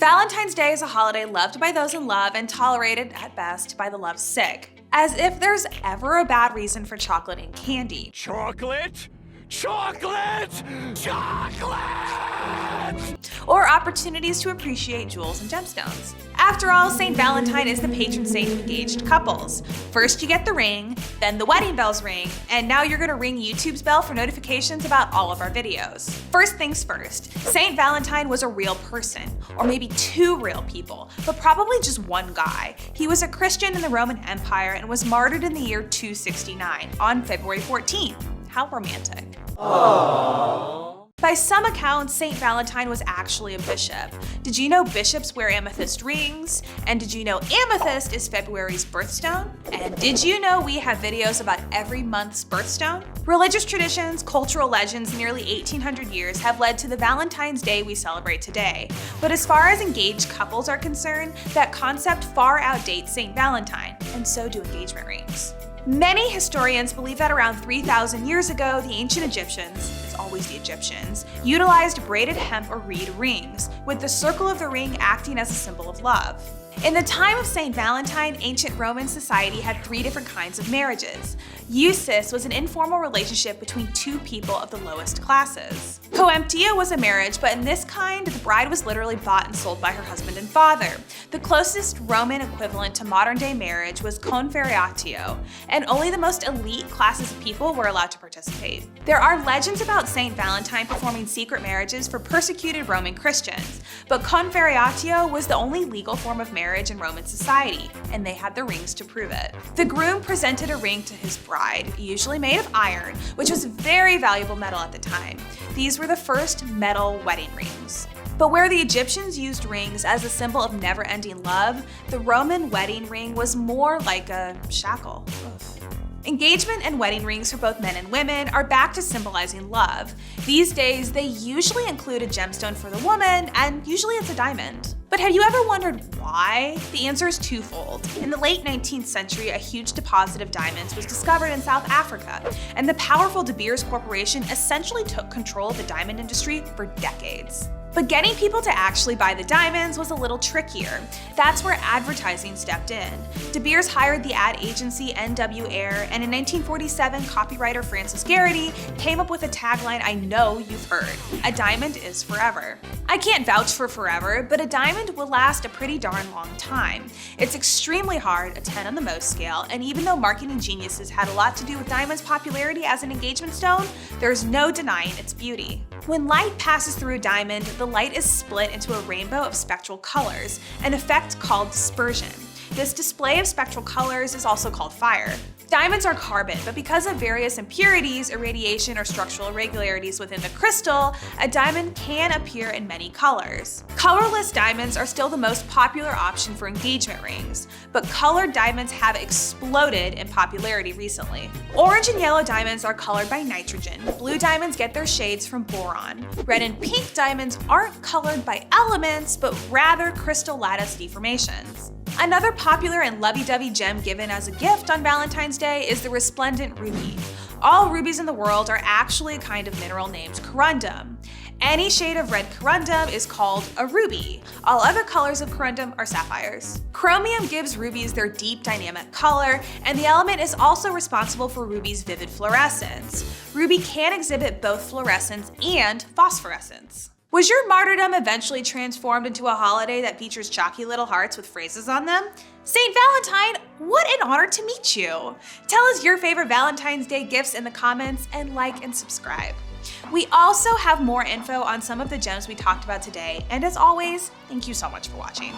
Valentine's Day is a holiday loved by those in love and tolerated, at best, by the lovesick. As if there's ever a bad reason for chocolate and candy. Chocolate? Chocolate! Chocolate! Or opportunities to appreciate jewels and gemstones. After all, St. Valentine is the patron saint of engaged couples. First you get the ring, then the wedding bells ring, and now you're gonna ring YouTube's bell for notifications about all of our videos. First things first, St. Valentine was a real person, or maybe two real people, but probably just one guy. He was a Christian in the Roman Empire and was martyred in the year 269 on February 14th. How romantic. Aww. By some accounts, St. Valentine was actually a bishop. Did you know bishops wear amethyst rings? And did you know amethyst is February's birthstone? And did you know we have videos about every month's birthstone? Religious traditions, cultural legends, nearly 1800 years have led to the Valentine's Day we celebrate today. But as far as engaged couples are concerned, that concept far outdates St. Valentine, and so do engagement rings. Many historians believe that around 3,000 years ago, the ancient Egyptians, it's always the Egyptians, utilized braided hemp or reed rings, with the circle of the ring acting as a symbol of love. In the time of St. Valentine, ancient Roman society had three different kinds of marriages. Eusis was an informal relationship between two people of the lowest classes. Coemptia was a marriage, but in this kind, the bride was literally bought and sold by her husband and father. The closest Roman equivalent to modern-day marriage was conferratio, and only the most elite classes of people were allowed to participate. There are legends about St. Valentine performing secret marriages for persecuted Roman Christians, but conferratio was the only legal form of marriage in Roman society, and they had the rings to prove it. The groom presented a ring to his bride, usually made of iron, which was very valuable metal at the time. These were the first metal wedding rings. But where the Egyptians used rings as a symbol of never-ending love, the Roman wedding ring was more like a shackle. Ugh. Engagement and wedding rings for both men and women are back to symbolizing love. These days, they usually include a gemstone for the woman, and usually it's a diamond. But have you ever wondered why? The answer is twofold. In the late 19th century, a huge deposit of diamonds was discovered in South Africa, and the powerful De Beers Corporation essentially took control of the diamond industry for decades. But getting people to actually buy the diamonds was a little trickier. That's where advertising stepped in. De Beers hired the ad agency NW Air, and in 1947, copywriter Francis Garrity came up with a tagline I know you've heard: "A diamond is forever." I can't vouch for forever, but a diamond will last a pretty darn long time. It's extremely hard, a 10 on the Mohs scale, and even though marketing geniuses had a lot to do with diamond's popularity as an engagement stone, there's no denying its beauty. When light passes through a diamond, the light is split into a rainbow of spectral colors, an effect called dispersion. This display of spectral colors is also called fire. Diamonds are carbon, but because of various impurities, irradiation, or structural irregularities within the crystal, a diamond can appear in many colors. Colorless diamonds are still the most popular option for engagement rings, but colored diamonds have exploded in popularity recently. Orange and yellow diamonds are colored by nitrogen. Blue diamonds get their shades from boron. Red and pink diamonds aren't colored by elements, but rather crystal lattice deformations. Another popular and lovey-dovey gem given as a gift on Valentine's Day is the resplendent ruby. All rubies in the world are actually a kind of mineral named corundum. Any shade of red corundum is called a ruby. All other colors of corundum are sapphires. Chromium gives rubies their deep dynamic color, and the element is also responsible for ruby's vivid fluorescence. Ruby can exhibit both fluorescence and phosphorescence. Was your martyrdom eventually transformed into a holiday that features chalky little hearts with phrases on them? St. Valentine, what an honor to meet you! Tell us your favorite Valentine's Day gifts in the comments, and like and subscribe. We also have more info on some of the gems we talked about today, and as always, thank you so much for watching.